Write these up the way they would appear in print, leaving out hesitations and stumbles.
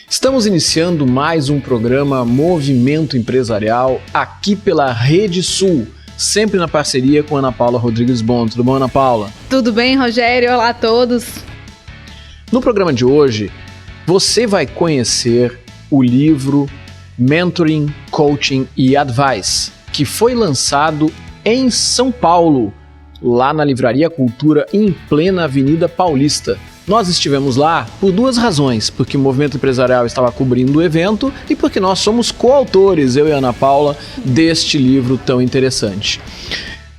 Estamos iniciando mais um programa Movimento Empresarial aqui pela Rede Sul, sempre na parceria com Ana Paula Rodrigues Bon. Tudo bom, Ana Paula? Tudo bem, Rogério? Olá a todos. No programa de hoje, você vai conhecer o livro Mentoring, Coaching e Advice, que foi lançado em São Paulo, lá na Livraria Cultura, em plena Avenida Paulista. Nós estivemos lá por duas razões, porque o Movimento Empresarial estava cobrindo o evento e porque nós somos coautores, eu e a Ana Paula, deste livro tão interessante.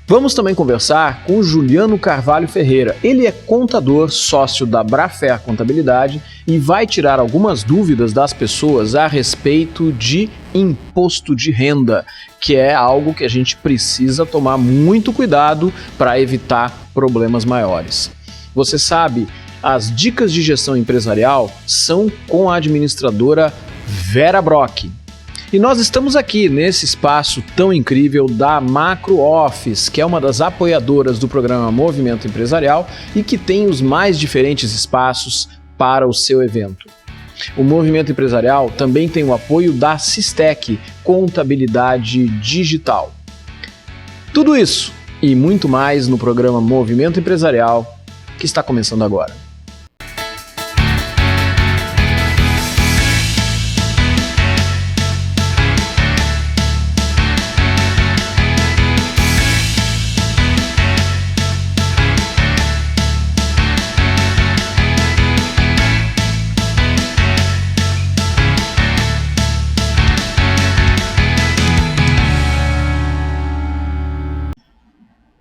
Vamos também conversar com o Juliano Carvalho Ferreira. Ele é contador, sócio da Brafer Contabilidade e vai tirar algumas dúvidas das pessoas a respeito de imposto de renda, que é algo que a gente precisa tomar muito cuidado para evitar problemas maiores. Você sabe, as dicas de gestão empresarial são com a administradora Vera Brock. E nós estamos aqui nesse espaço tão incrível da Macro Office, que é uma das apoiadoras do programa Movimento Empresarial e que tem os mais diferentes espaços para o seu evento. O Movimento Empresarial também tem o apoio da Sistec, Contabilidade Digital. Tudo isso e muito mais no programa Movimento Empresarial, que está começando agora.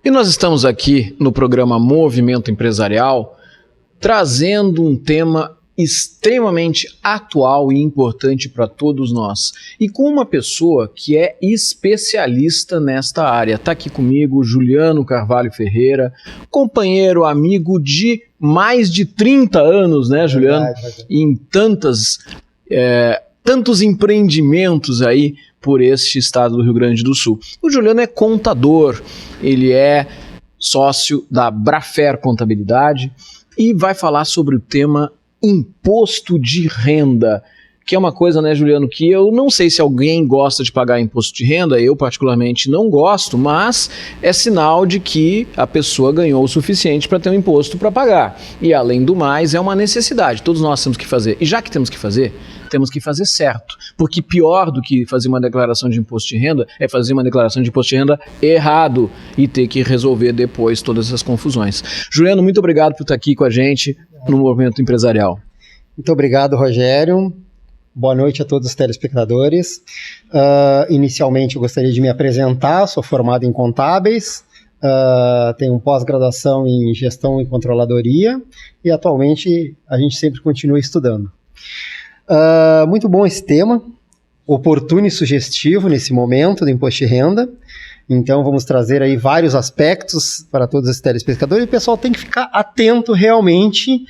E nós estamos aqui no programa Movimento Empresarial trazendo um tema extremamente atual e importante para todos nós. E com uma pessoa que é especialista nesta área. Está aqui comigo Juliano Carvalho Ferreira, companheiro, amigo de mais de 30 anos, né, Juliano? Verdade. Em tantos empreendimentos aí por este estado do Rio Grande do Sul. O Juliano é contador, ele é sócio da Brafer Contabilidade e vai falar sobre o tema imposto de renda, que é uma coisa, né, Juliano, que eu não sei se alguém gosta de pagar imposto de renda, eu particularmente não gosto, mas é sinal de que a pessoa ganhou o suficiente para ter um imposto para pagar. E além do mais, é uma necessidade, todos nós temos que fazer. E já que temos que fazer certo, porque pior do que fazer uma declaração de imposto de renda é fazer uma declaração de imposto de renda errado e ter que resolver depois todas essas confusões. Juliano, muito obrigado por estar aqui com a gente no Movimento Empresarial. Muito obrigado, Rogério. Boa noite a todos os telespectadores. Inicialmente eu gostaria de me apresentar, sou formado em contábeis, tenho pós-graduação em gestão e controladoria e atualmente a gente sempre continua estudando. Muito bom esse tema, oportuno e sugestivo nesse momento do imposto de renda. Então vamos trazer aí vários aspectos para todos os telespectadores e o pessoal tem que ficar atento realmente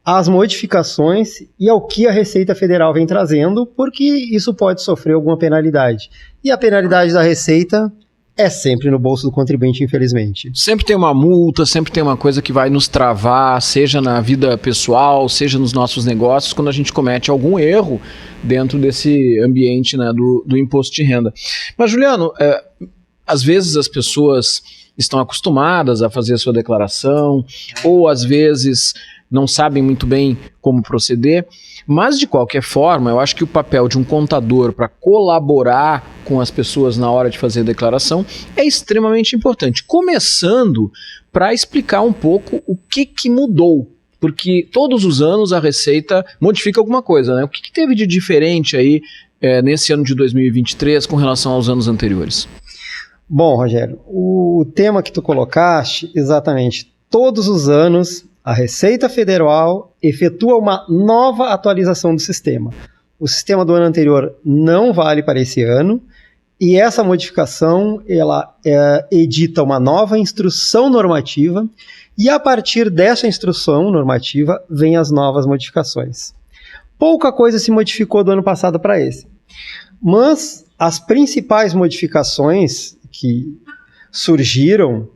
às modificações e ao que a Receita Federal vem trazendo, porque isso pode sofrer alguma penalidade. E a penalidade da Receita é sempre no bolso do contribuinte, infelizmente. Sempre tem uma multa, sempre tem uma coisa que vai nos travar, seja na vida pessoal, seja nos nossos negócios, quando a gente comete algum erro dentro desse ambiente, né, do imposto de renda. Mas, Juliano, às vezes as pessoas estão acostumadas a fazer a sua declaração, ou às vezes não sabem muito bem como proceder, mas de qualquer forma, eu acho que o papel de um contador para colaborar com as pessoas na hora de fazer a declaração é extremamente importante. Começando para explicar um pouco o que mudou, porque todos os anos a Receita modifica alguma coisa, né? O que teve de diferente aí nesse ano de 2023 com relação aos anos anteriores? Bom, Rogério, o tema que tu colocaste, exatamente, todos os anos a Receita Federal efetua uma nova atualização do sistema. O sistema do ano anterior não vale para esse ano e essa modificação ela edita uma nova instrução normativa e a partir dessa instrução normativa vem as novas modificações. Pouca coisa se modificou do ano passado para esse, mas as principais modificações que surgiram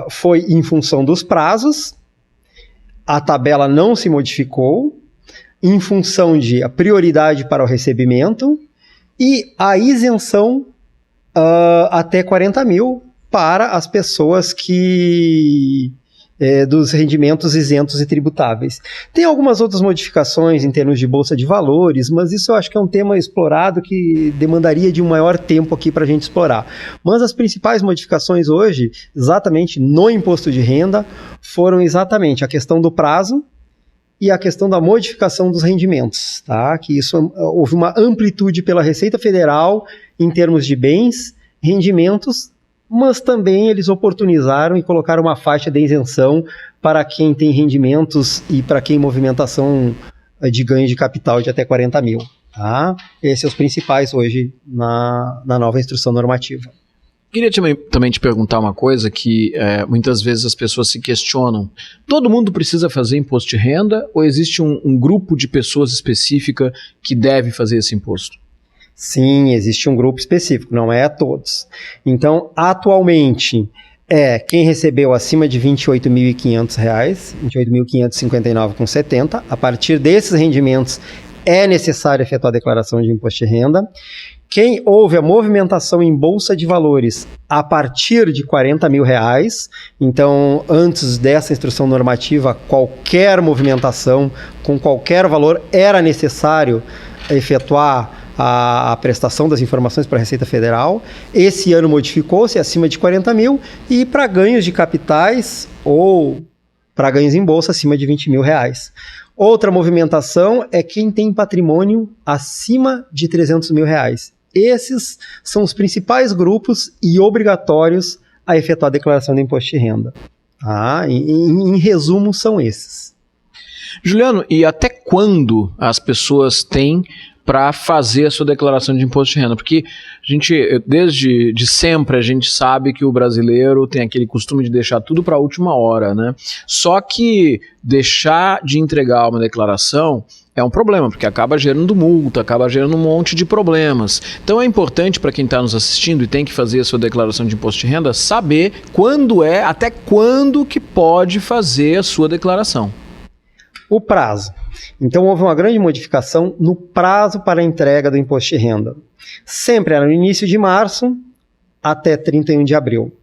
foi em função dos prazos, a tabela não se modificou, em função de a prioridade para o recebimento e a isenção até 40 mil para as pessoas dos rendimentos isentos e tributáveis. Tem algumas outras modificações em termos de bolsa de valores, mas isso eu acho que é um tema explorado que demandaria de um maior tempo aqui para a gente explorar. Mas as principais modificações hoje, exatamente no imposto de renda, foram exatamente a questão do prazo e a questão da modificação dos rendimentos, tá? Que isso houve uma amplitude pela Receita Federal em termos de bens, rendimentos, mas também eles oportunizaram e colocaram uma faixa de isenção para quem tem rendimentos e para quem movimentação de ganho de capital de até 40 mil. Tá? Esses são os principais hoje na nova instrução normativa. Queria também te perguntar uma coisa que muitas vezes as pessoas se questionam. Todo mundo precisa fazer imposto de renda ou existe um grupo de pessoas específica que deve fazer esse imposto? Sim, existe um grupo específico, não é a todos. Então, atualmente, quem recebeu acima de R$ 28.500, R$ 28.559,70, a partir desses rendimentos é necessário efetuar a declaração de imposto de renda. Quem houve a movimentação em bolsa de valores a partir de R$ 40 mil, então, antes dessa instrução normativa, qualquer movimentação com qualquer valor era necessário efetuar a prestação das informações para a Receita Federal. Esse ano modificou-se acima de 40 mil e para ganhos de capitais ou para ganhos em bolsa acima de R$ 20 mil. Outra movimentação é quem tem patrimônio acima de R$ 300 mil. Esses são os principais grupos e obrigatórios a efetuar a declaração do imposto de renda. Em resumo, são esses. Juliano, e até quando as pessoas têm para fazer a sua declaração de imposto de renda? Porque desde sempre a gente sabe que o brasileiro tem aquele costume de deixar tudo para a última hora, né? Só que deixar de entregar uma declaração é um problema, porque acaba gerando multa, acaba gerando um monte de problemas. Então é importante para quem está nos assistindo e tem que fazer a sua declaração de imposto de renda saber até quando que pode fazer a sua declaração. O prazo. Então, houve uma grande modificação no prazo para a entrega do imposto de renda. Sempre era no início de março até 31 de abril.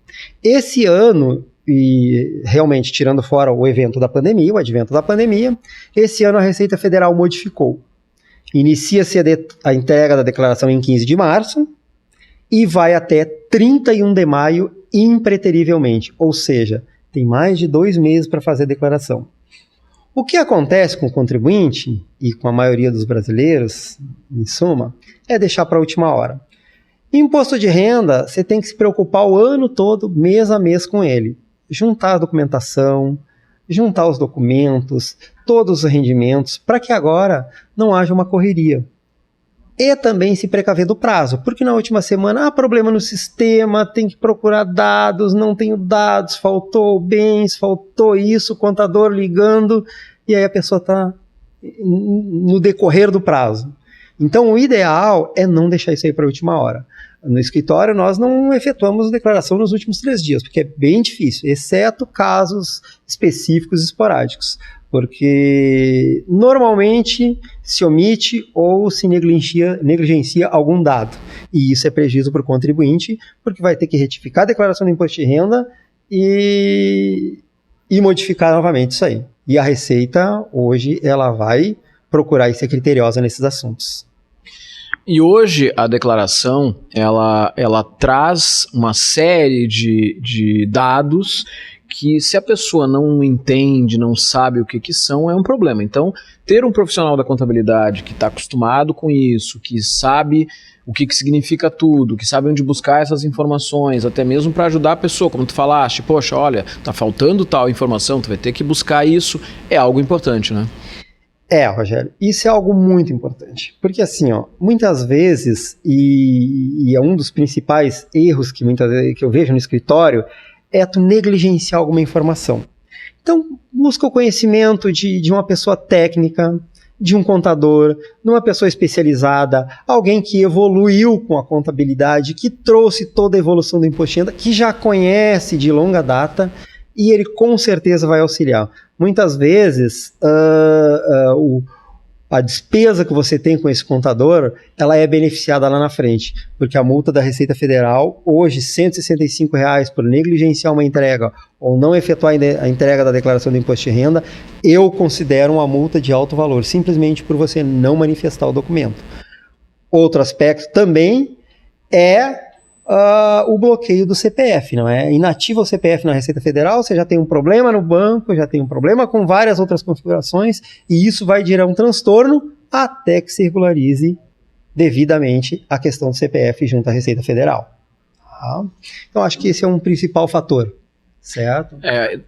Esse ano, e realmente tirando fora o advento da pandemia, esse ano a Receita Federal modificou. Inicia-se a entrega da declaração em 15 de março e vai até 31 de maio impreterivelmente. Ou seja, tem mais de 2 meses para fazer a declaração. O que acontece com o contribuinte, e com a maioria dos brasileiros, em suma, é deixar para a última hora. Imposto de renda, você tem que se preocupar o ano todo, mês a mês com ele. Juntar a documentação, juntar os documentos, todos os rendimentos, para que agora não haja uma correria. E também se precaver do prazo, porque na última semana há problema no sistema, tem que procurar dados, não tenho dados, faltou bens, faltou isso, contador ligando, e aí a pessoa está no decorrer do prazo. Então o ideal é não deixar isso aí para a última hora. No escritório nós não efetuamos declaração nos últimos 3 dias, porque é bem difícil, exceto casos específicos e esporádicos. Porque normalmente se omite ou se negligencia algum dado. E isso é prejuízo para o contribuinte, porque vai ter que retificar a declaração do imposto de renda e modificar novamente isso aí. E a Receita, hoje, ela vai procurar ser criteriosa nesses assuntos. E hoje a declaração, ela traz uma série de dados que, se a pessoa não entende, não sabe o que são, é um problema. Então, ter um profissional da contabilidade que está acostumado com isso, que sabe o que significa tudo, que sabe onde buscar essas informações, até mesmo para ajudar a pessoa, como tu falaste, poxa, olha, tá faltando tal informação, tu vai ter que buscar isso, é algo importante, né? Rogério, isso é algo muito importante, porque assim, muitas vezes, e é um dos principais erros que eu vejo no escritório, é tu negligenciar alguma informação. Então, busca o conhecimento de uma pessoa técnica, de um contador, de uma pessoa especializada, alguém que evoluiu com a contabilidade, que trouxe toda a evolução do imposto de renda, que já conhece de longa data, e ele com certeza vai auxiliar. Muitas vezes, a despesa que você tem com esse contador, ela é beneficiada lá na frente, porque a multa da Receita Federal, hoje, R$ 165 por negligenciar uma entrega ou não efetuar a entrega da declaração do imposto de renda, eu considero uma multa de alto valor, simplesmente por você não manifestar o documento. Outro aspecto também é o bloqueio do CPF, não é? Inativa o CPF na Receita Federal, você já tem um problema no banco, já tem um problema com várias outras configurações, e isso vai gerar um transtorno até que se regularize devidamente a questão do CPF junto à Receita Federal. Tá? Então, acho que esse é um principal fator, certo?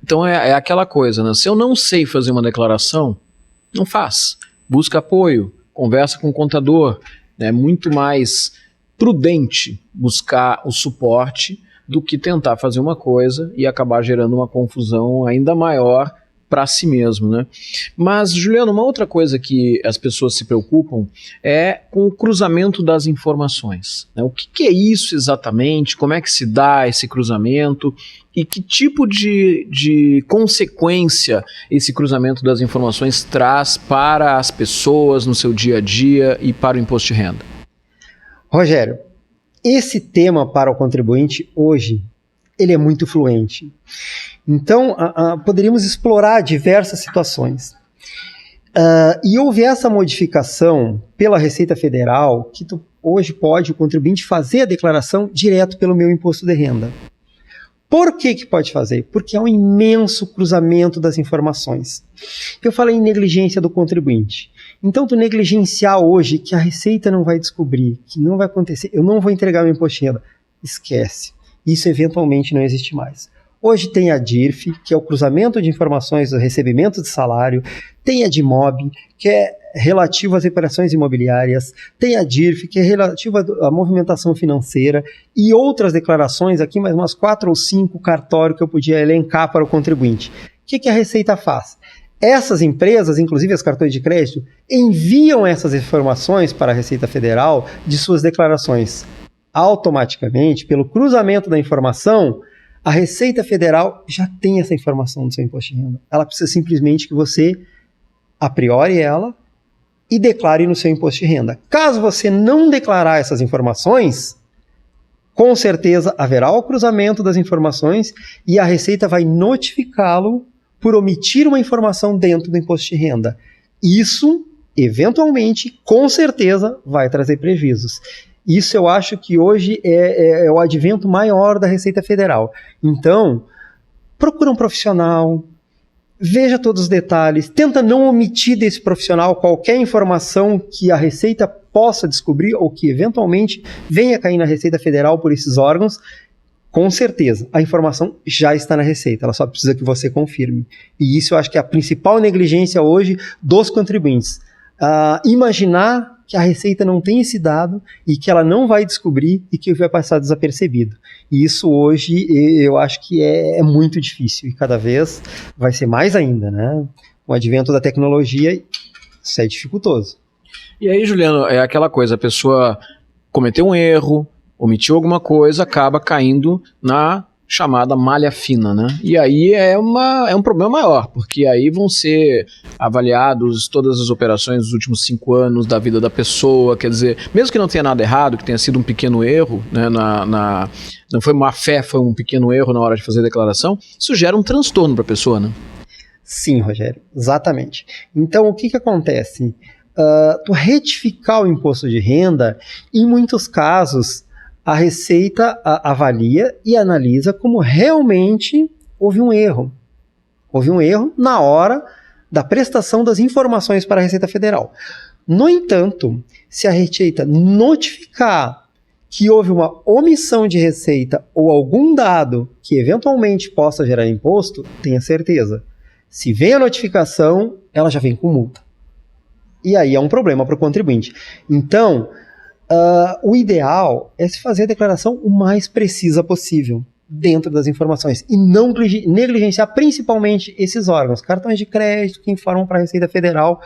Então é aquela coisa, né? Se eu não sei fazer uma declaração, não faz. Busca apoio, conversa com o contador. É muito mais prudente buscar o suporte do que tentar fazer uma coisa e acabar gerando uma confusão ainda maior para si mesmo, né? Mas, Juliano, uma outra coisa que as pessoas se preocupam é com o cruzamento das informações, né? O que é isso exatamente? Como é que se dá esse cruzamento? E que tipo de consequência esse cruzamento das informações traz para as pessoas no seu dia a dia e para o imposto de renda? Rogério, esse tema para o contribuinte hoje, ele é muito fluente. Então, poderíamos explorar diversas situações. E houve essa modificação pela Receita Federal, que hoje pode o contribuinte fazer a declaração direto pelo meu imposto de renda. Por que pode fazer? Porque há um imenso cruzamento das informações. Eu falei em negligência do contribuinte. Então, tu negligenciar hoje que a Receita não vai descobrir, que não vai acontecer, eu não vou entregar meu imposto de renda, esquece. Isso eventualmente não existe mais. Hoje tem a DIRF, que é o cruzamento de informações do recebimento de salário, tem a DIMOB, que é relativo às operações imobiliárias, tem a DIRF, que é relativa à movimentação financeira, e outras declarações, aqui mais umas 4 ou 5 cartórios que eu podia elencar para o contribuinte. O que a Receita faz? Essas empresas, inclusive as cartões de crédito, enviam essas informações para a Receita Federal de suas declarações. Automaticamente, pelo cruzamento da informação, a Receita Federal já tem essa informação do seu imposto de renda. Ela precisa simplesmente que você apriore ela e declare no seu imposto de renda. Caso você não declarar essas informações, com certeza haverá o cruzamento das informações e a Receita vai notificá-lo por omitir uma informação dentro do imposto de renda. Isso, eventualmente, com certeza, vai trazer prejuízos. Isso eu acho que hoje é o advento maior da Receita Federal. Então, procura um profissional, veja todos os detalhes, tenta não omitir desse profissional qualquer informação que a Receita possa descobrir ou que eventualmente venha cair na Receita Federal por esses órgãos. Com certeza, a informação já está na Receita, ela só precisa que você confirme. E isso eu acho que é a principal negligência hoje dos contribuintes. Imaginar que a Receita não tem esse dado e que ela não vai descobrir e que vai passar desapercebido. E isso hoje eu acho que é muito difícil e cada vez vai ser mais ainda, né? Com o advento da tecnologia, isso é dificultoso. E aí, Juliano, é aquela coisa, a pessoa cometeu um erro, omitiu alguma coisa, acaba caindo na chamada malha fina, né? E aí é um problema maior, porque aí vão ser avaliados todas as operações dos últimos 5 anos da vida da pessoa, quer dizer, mesmo que não tenha nada errado, que tenha sido um pequeno erro, né, não foi má fé, foi um pequeno erro na hora de fazer a declaração, isso gera um transtorno para a pessoa, né? Sim, Rogério, exatamente. Então, o que acontece? Tu retificar o imposto de renda, em muitos casos, a Receita avalia e analisa como realmente houve um erro. Houve um erro na hora da prestação das informações para a Receita Federal. No entanto, se a Receita notificar que houve uma omissão de receita ou algum dado que eventualmente possa gerar imposto, tenha certeza. Se vem a notificação, ela já vem com multa. E aí é um problema para o contribuinte. Então, o ideal é se fazer a declaração o mais precisa possível dentro das informações e não negligenciar principalmente esses órgãos, cartões de crédito que informam para a Receita Federal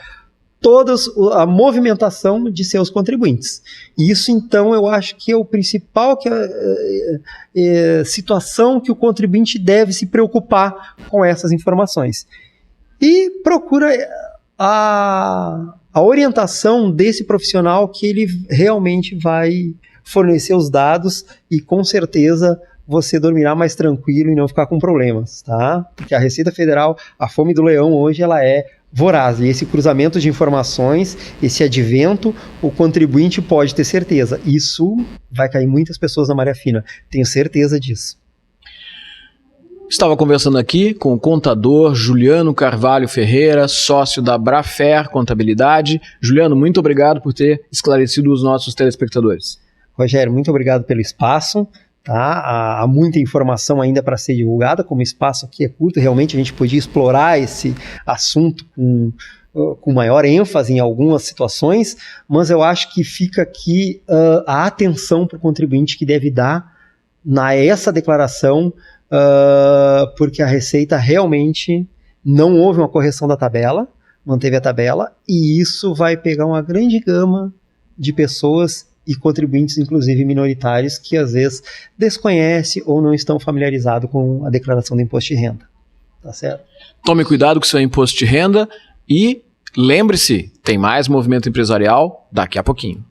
toda a movimentação de seus contribuintes. E isso, então, eu acho que é o principal situação que o contribuinte deve se preocupar com essas informações. E procura a orientação desse profissional que ele realmente vai fornecer os dados e com certeza você dormirá mais tranquilo e não ficar com problemas, tá? Porque a Receita Federal, a fome do leão hoje, ela é voraz. E esse cruzamento de informações, esse advento, o contribuinte pode ter certeza. Isso vai cair muitas pessoas na malha fina. Tenho certeza disso. Estava conversando aqui com o contador Juliano Carvalho Ferreira, sócio da Brafer Contabilidade. Juliano, muito obrigado por ter esclarecido os nossos telespectadores. Rogério, muito obrigado pelo espaço. Tá? Há muita informação ainda para ser divulgada, como o espaço aqui é curto, realmente a gente podia explorar esse assunto com maior ênfase em algumas situações, mas eu acho que fica aqui a atenção para o contribuinte que deve dar essa declaração, porque a Receita realmente não houve uma correção da tabela, manteve a tabela, e isso vai pegar uma grande gama de pessoas e contribuintes, inclusive minoritários, que às vezes desconhecem ou não estão familiarizados com a declaração do imposto de renda. Tá certo? Tome cuidado com o seu imposto de renda e lembre-se, tem mais movimento empresarial daqui a pouquinho.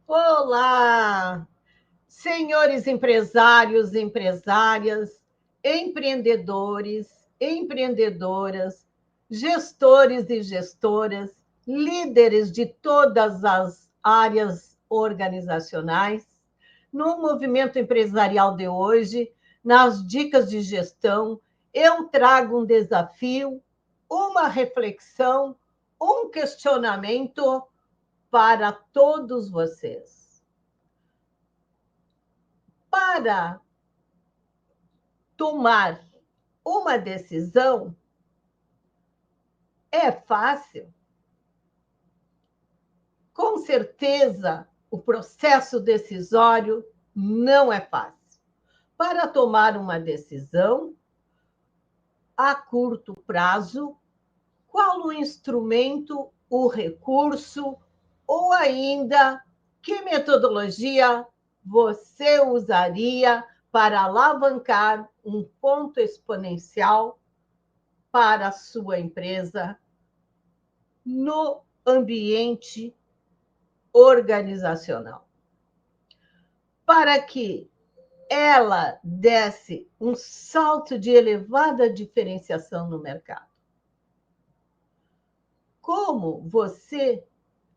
Olá, senhores empresários, empresárias, empreendedores, empreendedoras, gestores e gestoras, líderes de todas as áreas organizacionais. No movimento empresarial de hoje, nas dicas de gestão, eu trago um desafio, uma reflexão, um questionamento para todos vocês. Para tomar uma decisão é fácil? Com certeza, o processo decisório não é fácil. Para tomar uma decisão a curto prazo, qual o instrumento, o recurso ou ainda que metodologia você usaria para alavancar um ponto exponencial para a sua empresa no ambiente organizacional? Para que ela desse um salto de elevada diferenciação no mercado. Como você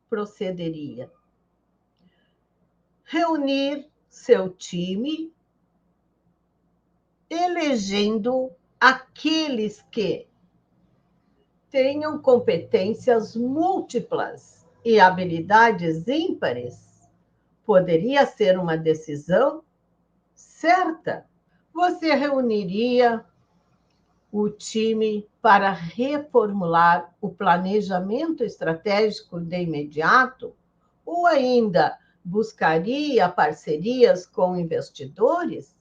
procederia? Reunir seu time, elegendo aqueles que tenham competências múltiplas e habilidades ímpares. Poderia ser uma decisão certa. Você reuniria o time para reformular o planejamento estratégico de imediato ou ainda buscaria parcerias com investidores?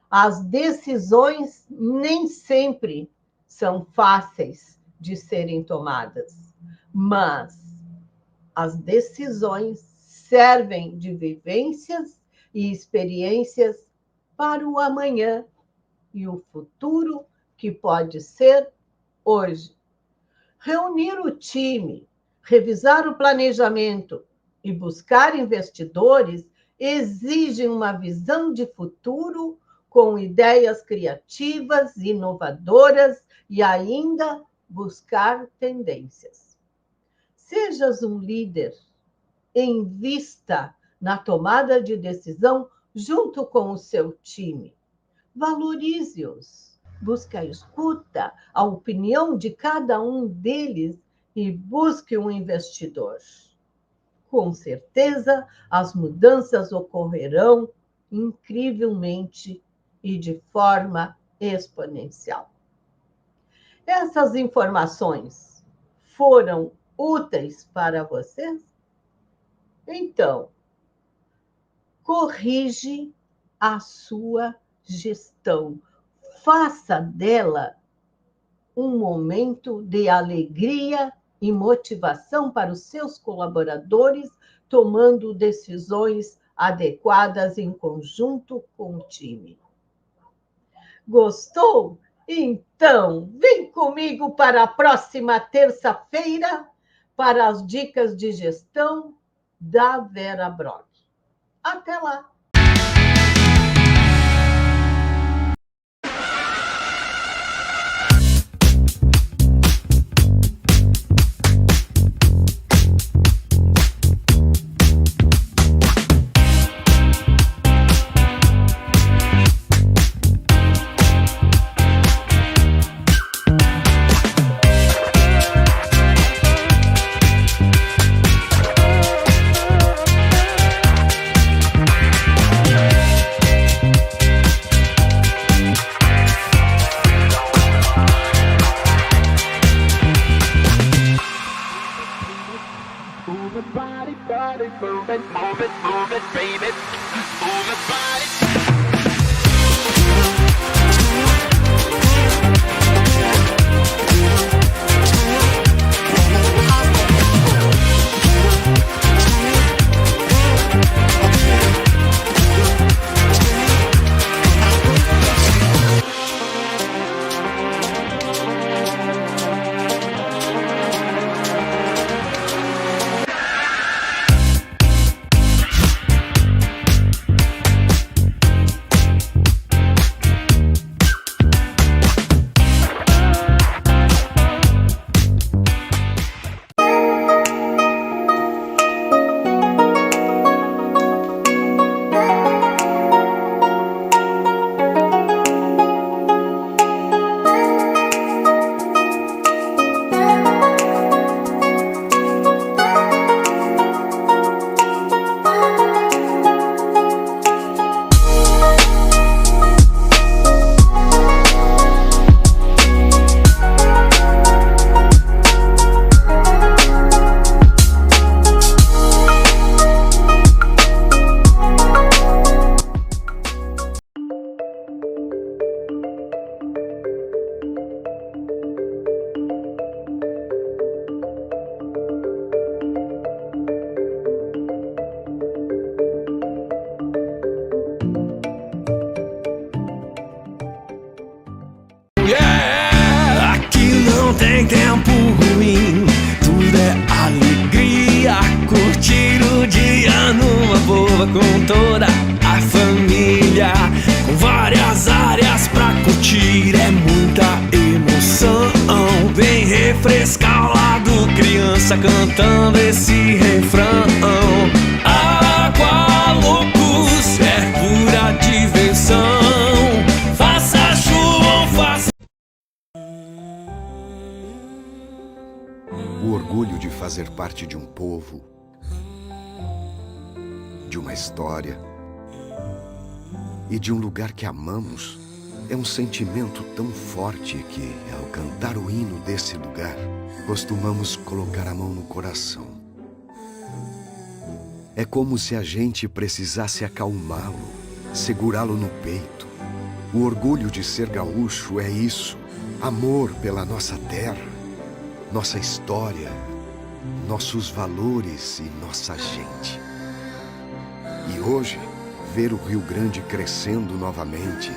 As decisões nem sempre são fáceis de serem tomadas, mas as decisões servem de vivências e experiências para o amanhã e o futuro que pode ser hoje. Reunir o time, revisar o planejamento e buscar investidores exigem uma visão de futuro com ideias criativas, inovadoras e ainda buscar tendências. Sejas um líder, invista na tomada de decisão junto com o seu time. Valorize-os, busque a escuta, a opinião de cada um deles e busque um investidor. Com certeza, as mudanças ocorrerão incrivelmente e de forma exponencial. Essas informações foram úteis para vocês? Então, corrige a sua gestão. Faça dela um momento de alegria e motivação para os seus colaboradores, tomando decisões adequadas em conjunto com o time. Gostou? Então, vem comigo para a próxima terça-feira para as dicas de gestão da Vera Brock. Até lá! tem tempo ruim, tudo é alegria. Curtir o dia numa boa com toda a família, com várias áreas pra curtir, é muita emoção. Vem refrescar o lado, criança cantando esse refrão. Aqualocos é pura diversão. Faça chuva ou faça... O orgulho de fazer parte de um povo, de uma história e de um lugar que amamos é um sentimento tão forte que, ao cantar o hino desse lugar, costumamos colocar a mão no coração. É como se a gente precisasse acalmá-lo, segurá-lo no peito. O orgulho de ser gaúcho é isso: amor pela nossa terra, nossa história, nossos valores e nossa gente. E hoje, ver o Rio Grande crescendo novamente,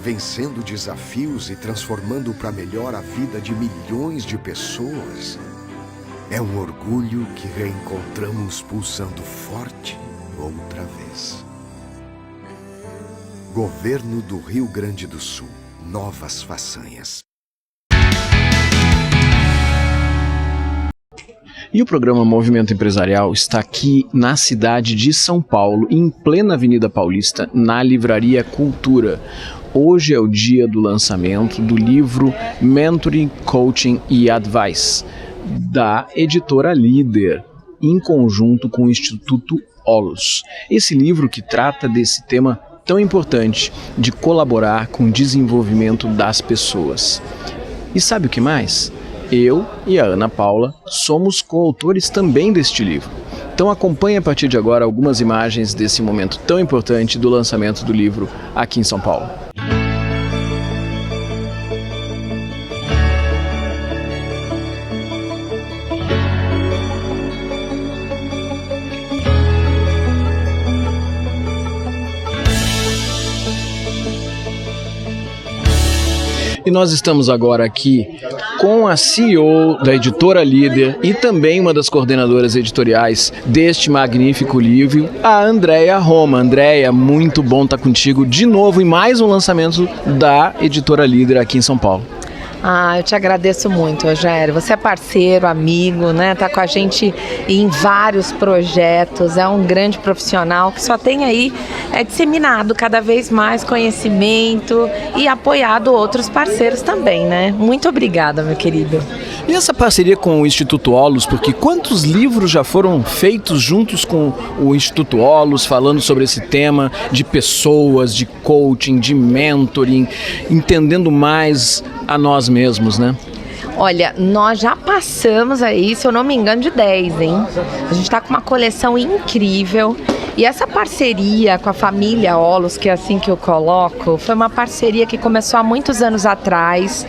vencendo desafios e transformando para melhor a vida de milhões de pessoas, é um orgulho que reencontramos pulsando forte outra vez. Governo do Rio Grande do Sul. Novas façanhas. E o programa Movimento Empresarial está aqui na cidade de São Paulo, em plena Avenida Paulista, na Livraria Cultura. Hoje é o dia do lançamento do livro Mentoring, Coaching e Advice, da editora Líder, em conjunto com o Instituto Olus. Esse livro que trata desse tema tão importante de colaborar com o desenvolvimento das pessoas. E sabe o que mais? Eu e a Ana Paula somos coautores também deste livro. Então acompanhe a partir de agora algumas imagens desse momento tão importante do lançamento do livro aqui em São Paulo. E nós estamos agora aqui com a CEO da Editora Líder e também uma das coordenadoras editoriais deste magnífico livro, a Andréia Roma. Andréia, muito bom estar contigo de novo em mais um lançamento da Editora Líder aqui em São Paulo. Eu te agradeço muito, Rogério. Você é parceiro, amigo, né? Tá com a gente em vários projetos, é um grande profissional que só tem aí disseminado cada vez mais conhecimento e apoiado outros parceiros também, né? Muito obrigada, meu querido. E essa parceria com o Instituto Olus, porque quantos livros já foram feitos juntos com o Instituto Olus, falando sobre esse tema de pessoas, de coaching, de mentoring, entendendo mais a nós mesmos, né? Olha, nós já passamos aí, se eu não me engano, de 10, hein? A gente está com uma coleção incrível. E essa parceria com a família Olus, que é assim que eu coloco, foi uma parceria que começou há muitos anos atrás.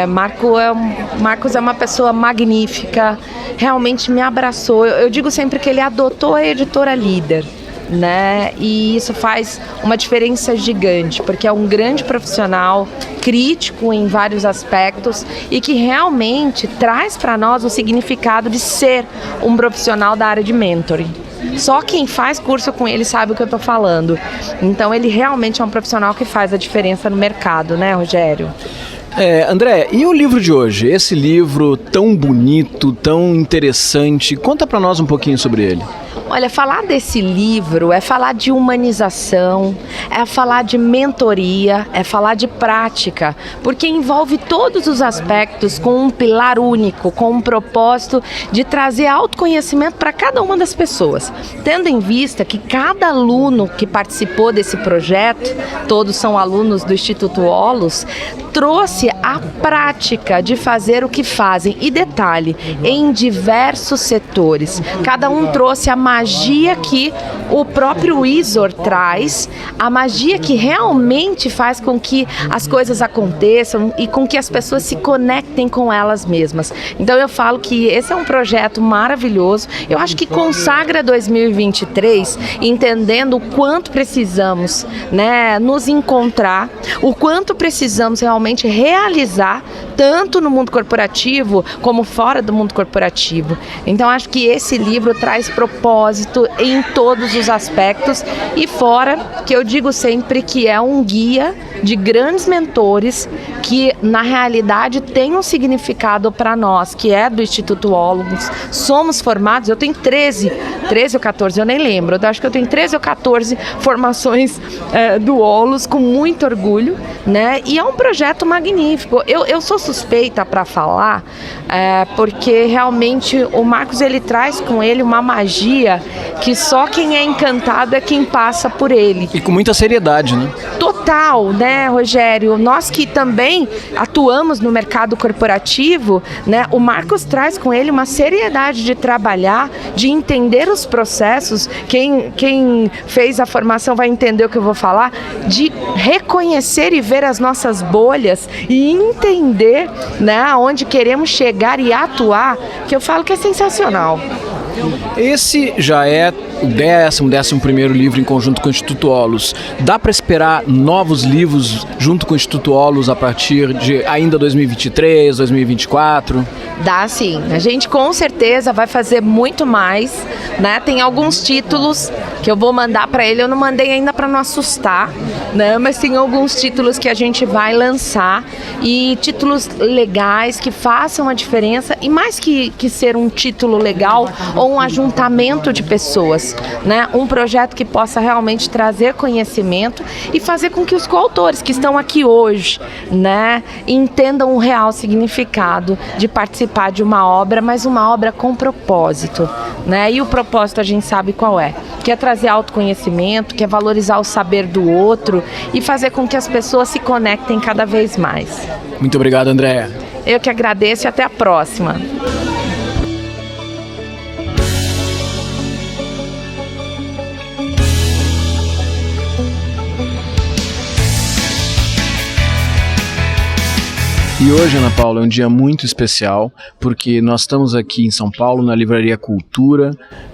Marcos é uma pessoa magnífica, realmente me abraçou. Eu digo sempre que ele adotou a Editora Líder, né? E isso faz uma diferença gigante, porque é um grande profissional, crítico em vários aspectos e que realmente traz para nós o significado de ser um profissional da área de mentoring. Só quem faz curso com ele sabe o que eu estou falando. Então ele realmente é um profissional que faz a diferença no mercado, né, Rogério? André, e o livro de hoje? Esse livro tão bonito, tão interessante, conta para nós um pouquinho sobre ele. Olha, falar desse livro é falar de humanização, é falar de mentoria, é falar de prática, porque envolve todos os aspectos com um pilar único, com um propósito de trazer autoconhecimento para cada uma das pessoas, tendo em vista que cada aluno que participou desse projeto, todos são alunos do Instituto Olus, trouxe a prática de fazer o que fazem, e detalhe, em diversos setores. Cada um trouxe a magia que o próprio Isor traz, a magia que realmente faz com que as coisas aconteçam e com que as pessoas se conectem com elas mesmas. Então eu falo que esse é um projeto maravilhoso, eu acho que consagra 2023, entendendo o quanto precisamos, né, nos encontrar, o quanto precisamos realmente realizar, tanto no mundo corporativo como fora do mundo corporativo. Então acho que esse livro traz propósito em todos os aspectos, e fora que eu digo sempre que é um guia de grandes mentores que na realidade tem um significado para nós, que é do Instituto Olus. Somos formados, eu tenho 13 ou 14, eu nem lembro, eu acho que eu tenho 13 ou 14 formações do Olus, com muito orgulho, né? E é um projeto magnífico. Eu sou suspeita para falar, porque realmente o Marcos, ele traz com ele uma magia que só quem é encantado é quem passa por ele. E com muita seriedade, né? Total, né, Rogério? Nós que também atuamos no mercado corporativo, né, o Marcos traz com ele uma seriedade de trabalhar, de entender os processos. Quem fez a formação vai entender o que eu vou falar, de reconhecer e ver as nossas bolhas e entender, né, aonde queremos chegar e atuar, que eu falo que é sensacional. Esse já é o 11º livro em conjunto com o Instituto Olus. Dá para esperar novos livros junto com o Instituto Olus a partir de ainda 2023, 2024? Dá sim. A gente com certeza vai fazer muito mais, né? Tem alguns títulos que eu vou mandar para ele, eu não mandei ainda para não assustar, né? Mas tem alguns títulos que a gente vai lançar, e títulos legais que façam a diferença, e mais que ser um título legal ou um ajuntamento de pessoas, né? Um projeto que possa realmente trazer conhecimento e fazer com que os coautores que estão aqui hoje, né, entendam o real significado de participar de uma obra, mas uma obra com propósito, né? E o propósito a gente sabe qual é, que é trazer autoconhecimento, que é valorizar o saber do outro e fazer com que as pessoas se conectem cada vez mais. Muito obrigado, Andréia. Eu que agradeço e até a próxima. E hoje, Ana Paula, é um dia muito especial, porque nós estamos aqui em São Paulo, na Livraria Cultura,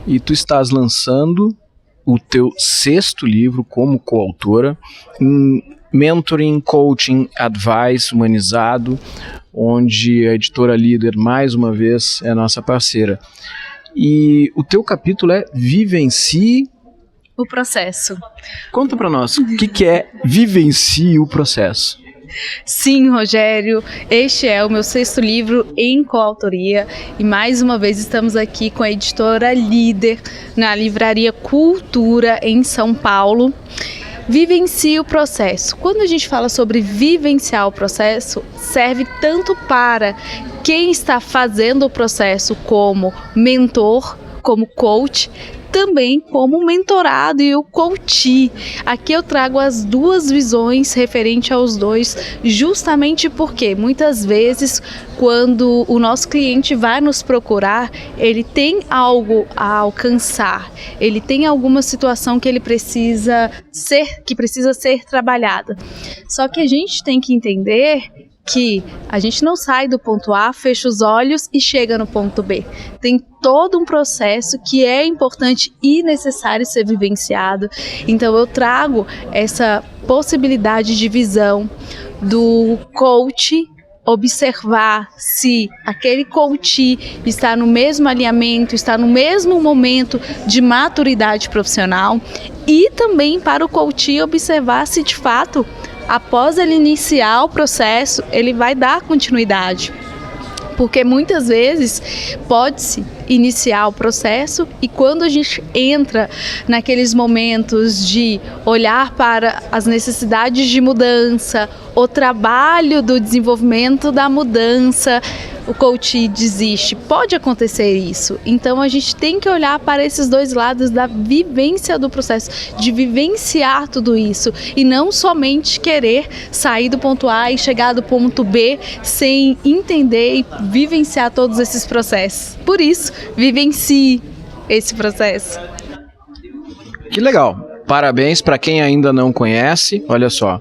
e tu estás lançando o teu 6º livro como coautora, um Mentoring, Coaching, Advice humanizado, onde a editora Líder, mais uma vez, é a nossa parceira. E o teu capítulo é Vivencie O processo. Conta para nós, o que é Vivencie o Processo? Sim, Rogério, este é o meu 6º livro em coautoria e mais uma vez estamos aqui com a editora Líder na Livraria Cultura em São Paulo. Vivencie o processo. Quando a gente fala sobre vivenciar o processo, serve tanto para quem está fazendo o processo como mentor, como coach, também como mentorado e o coachee. Aqui eu trago as duas visões referente aos dois, justamente porque muitas vezes quando o nosso cliente vai nos procurar, ele tem algo a alcançar, ele tem alguma situação que ele precisa ser trabalhada. Só que a gente tem que entender que a gente não sai do ponto A, fecha os olhos e chega no ponto B. Tem todo um processo que é importante e necessário ser vivenciado. Então eu trago essa possibilidade de visão do coach, observar se aquele coach está no mesmo alinhamento, está no mesmo momento de maturidade profissional, e também para o coach observar se de fato após ele iniciar o processo, ele vai dar continuidade. Porque muitas vezes pode-se iniciar o processo e quando a gente entra naqueles momentos de olhar para as necessidades de mudança, o trabalho do desenvolvimento da mudança, o coach desiste. Pode acontecer isso. Então a gente tem que olhar para esses dois lados da vivência do processo, de vivenciar tudo isso e não somente querer sair do ponto A e chegar do ponto B sem entender e vivenciar todos esses processos. Por isso, vivencie esse processo. Que legal. Parabéns para quem ainda não conhece. Olha só,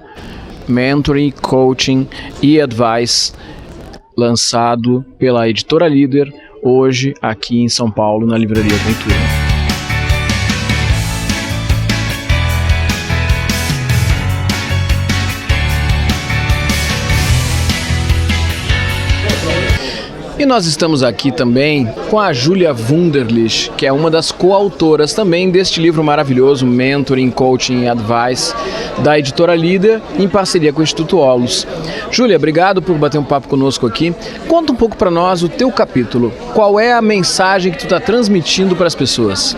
Mentoring, Coaching e Advice, lançado pela editora Líder, hoje aqui em São Paulo, na Livraria Cultura. E nós estamos aqui também com a Júlia Wunderlich, que é uma das coautoras também deste livro maravilhoso, Mentoring, Coaching e Advice, da editora Líder, em parceria com o Instituto Olus. Júlia, obrigado por bater um papo conosco aqui. Conta um pouco para nós o teu capítulo. Qual é a mensagem que tu está transmitindo para as pessoas?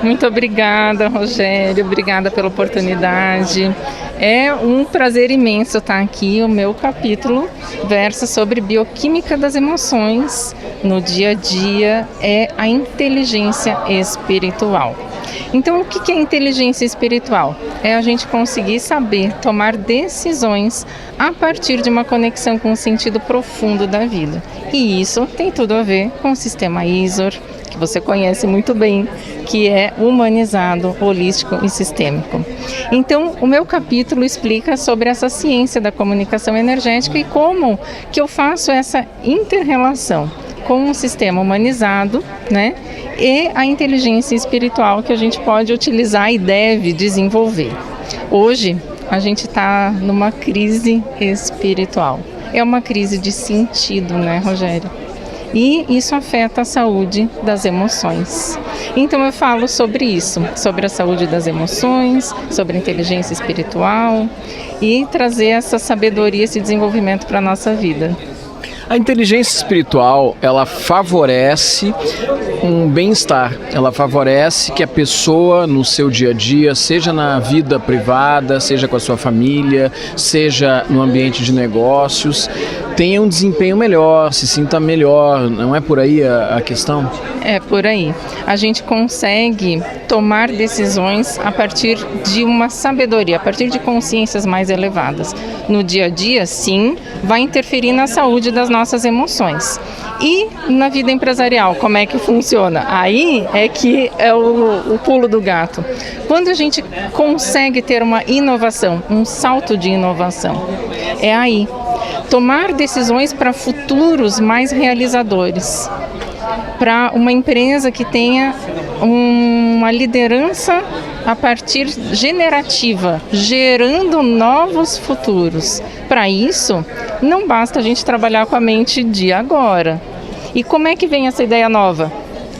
Muito obrigada, Rogério. Obrigada pela oportunidade. É um prazer imenso estar aqui. O meu capítulo versa sobre bioquímica das emoções no dia a dia, é a inteligência espiritual. Então, o que é inteligência espiritual? É a gente conseguir saber tomar decisões a partir de uma conexão com o sentido profundo da vida. E isso tem tudo a ver com o sistema ISOR, que você conhece muito bem, que é humanizado, holístico e sistêmico. Então, o meu capítulo explica sobre essa ciência da comunicação energética e como que eu faço essa inter-relação com um sistema humanizado, né, e a inteligência espiritual que a gente pode utilizar e deve desenvolver. Hoje, a gente está numa crise espiritual. É uma crise de sentido, né, Rogério? E isso afeta a saúde das emoções. Então eu falo sobre isso, sobre a saúde das emoções, sobre a inteligência espiritual e trazer essa sabedoria, esse desenvolvimento para a nossa vida. A inteligência espiritual, ela favorece um bem-estar, ela favorece que a pessoa no seu dia a dia, seja na vida privada, seja com a sua família, seja no ambiente de negócios, tenha um desempenho melhor, se sinta melhor. Não é por aí a questão? É por aí. A gente consegue tomar decisões a partir de uma sabedoria, a partir de consciências mais elevadas. No dia a dia, sim, vai interferir na saúde das nossas emoções. E na vida empresarial, como é que funciona? Aí é que é o pulo do gato. Quando a gente consegue ter uma inovação, um salto de inovação, é aí. Tomar decisões para futuros mais realizadores, para uma empresa que tenha uma liderança a partir generativa, gerando novos futuros. Para isso, não basta a gente trabalhar com a mente de agora. E como é que vem essa ideia nova?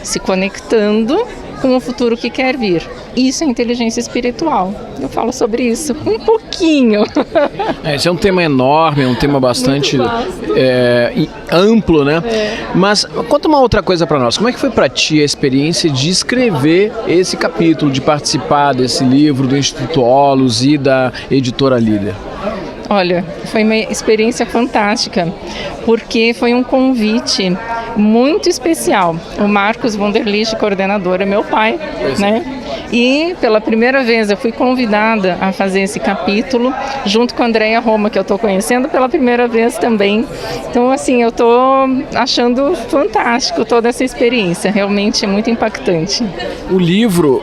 Se conectando com o futuro que quer vir. Isso é inteligência espiritual. Eu falo sobre isso um pouquinho. Esse é um tema enorme, é um tema bastante amplo, né? Mas conta uma outra coisa para nós. Como é que foi para ti a experiência de escrever esse capítulo, de participar desse livro do Instituto Holos e da editora Líder? Olha, foi uma experiência fantástica, porque foi um convite muito especial. O Marcos Wunderlich, coordenador, é meu pai, né? E pela primeira vez eu fui convidada a fazer esse capítulo, junto com a Andréia Roma, que eu estou conhecendo pela primeira vez também. Então, assim, eu estou achando fantástico toda essa experiência, realmente é muito impactante. O livro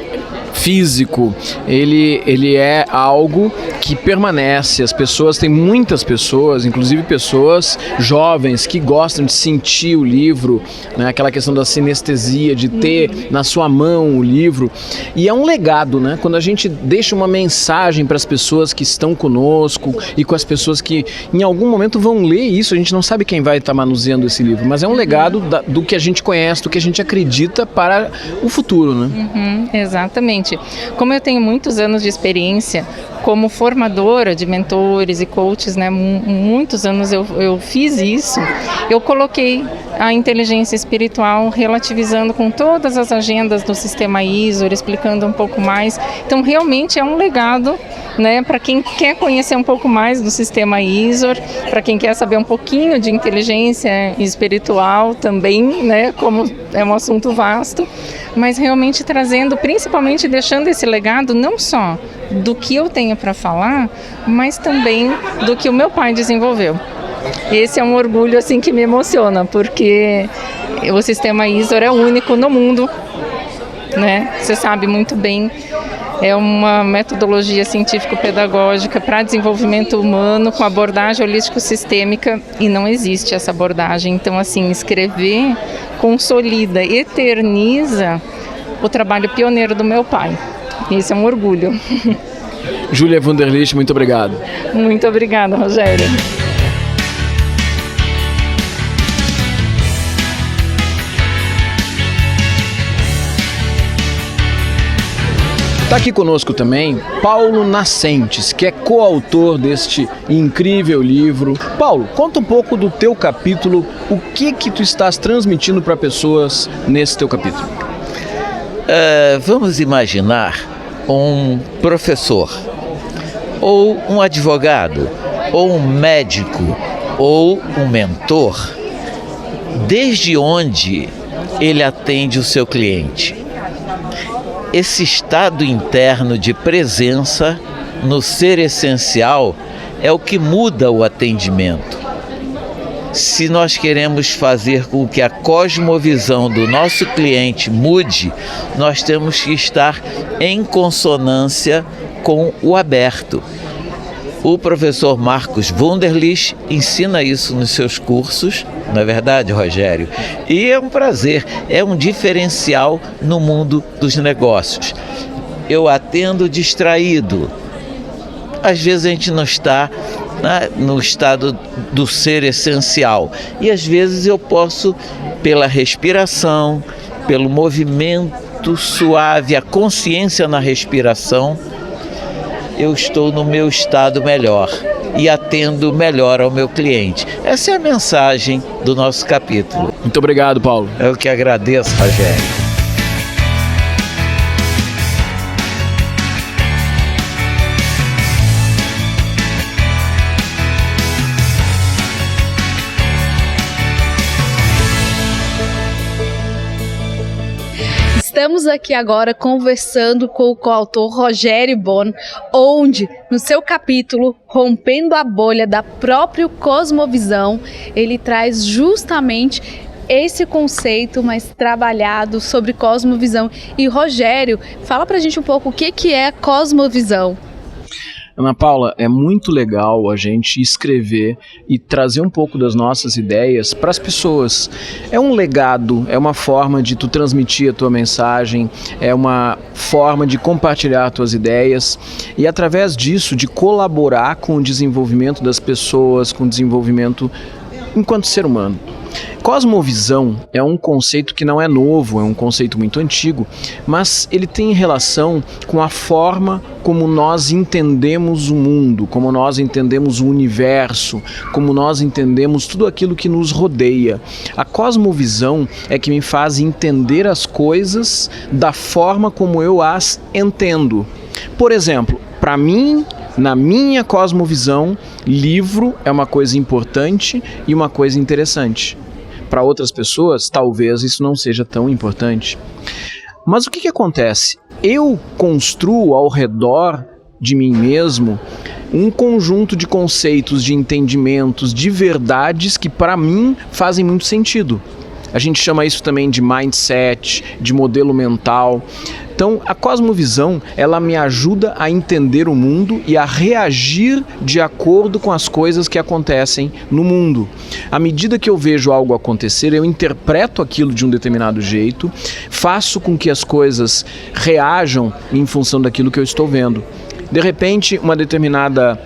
físico, ele é algo que permanece. As pessoas, tem muitas pessoas, inclusive pessoas jovens, que gostam de sentir o livro, né? Aquela questão da sinestesia, de ter na sua mão o livro. E é um legado, né? Quando a gente deixa uma mensagem para as pessoas que estão conosco e com as pessoas que em algum momento vão ler isso, a gente não sabe quem vai estar manuseando esse livro, mas é um legado do que a gente conhece, do que a gente acredita para o futuro, né? Exatamente. Como eu tenho muitos anos de experiência como formadora de mentores e coaches, né, muitos anos eu fiz isso, eu coloquei a inteligência espiritual relativizando com todas as agendas do sistema ISOR, explicando um pouco mais. Então, realmente é um legado, né, para quem quer conhecer um pouco mais do sistema ISOR, para quem quer saber um pouquinho de inteligência espiritual também, né, como é um assunto vasto, mas realmente trazendo, principalmente deixando esse legado não só do que eu tenho para falar, mas também do que o meu pai desenvolveu. Esse é um orgulho assim que me emociona, porque o sistema ISOR é único no mundo, né? Você sabe muito bem, é uma metodologia científico-pedagógica para desenvolvimento humano com abordagem holístico-sistêmica e não existe essa abordagem. Então, assim, escrever consolida, eterniza o trabalho pioneiro do meu pai. Isso é um orgulho. Júlia Wunderlich, muito obrigado. Muito obrigada, Rogério. Está aqui conosco também Paulo Nascentes, que é coautor deste incrível livro. Paulo, conta um pouco do teu capítulo, o que tu estás transmitindo para pessoas nesse teu capítulo? Vamos imaginar um professor, ou um advogado, ou um médico, ou um mentor, desde onde ele atende o seu cliente. Esse estado interno de presença no ser essencial é o que muda o atendimento. Se nós queremos fazer com que a cosmovisão do nosso cliente mude, nós temos que estar em consonância com o aberto. O professor Marcos Wunderlich ensina isso nos seus cursos, não é verdade, Rogério? E é um prazer, é um diferencial no mundo dos negócios. Eu atendo distraído. Às vezes a gente não está no estado do ser essencial. E às vezes eu posso, pela respiração, pelo movimento suave, a consciência na respiração, eu estou no meu estado melhor e atendo melhor ao meu cliente. Essa é a mensagem do nosso capítulo. Muito obrigado, Paulo. Eu que agradeço, Rogério. Estamos aqui agora conversando com o coautor Rogério Bon, onde, no seu capítulo Rompendo a Bolha da Própria Cosmovisão, ele traz justamente esse conceito mais trabalhado sobre cosmovisão. E Rogério, fala pra gente um pouco o que é a cosmovisão. Ana Paula, é muito legal a gente escrever e trazer um pouco das nossas ideias para as pessoas. É um legado, é uma forma de tu transmitir a tua mensagem, é uma forma de compartilhar tuas ideias e através disso de colaborar com o desenvolvimento das pessoas, com o desenvolvimento enquanto ser humano. Cosmovisão é um conceito que não é novo, é um conceito muito antigo, mas ele tem relação com a forma como nós entendemos o mundo, como nós entendemos o universo, como nós entendemos tudo aquilo que nos rodeia. A cosmovisão é que me faz entender as coisas da forma como eu as entendo. Por exemplo, para mim, na minha cosmovisão, livro é uma coisa importante e uma coisa interessante. Para outras pessoas, talvez isso não seja tão importante. Mas o que acontece? Eu construo ao redor de mim mesmo um conjunto de conceitos, de entendimentos, de verdades que para mim fazem muito sentido. A gente chama isso também de mindset, de modelo mental. Então, a cosmovisão, ela me ajuda a entender o mundo e a reagir de acordo com as coisas que acontecem no mundo. À medida que eu vejo algo acontecer, eu interpreto aquilo de um determinado jeito, faço com que as coisas reajam em função daquilo que eu estou vendo. De repente, uma determinada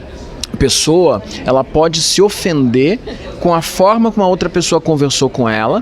pessoa, ela pode se ofender com a forma como a outra pessoa conversou com ela,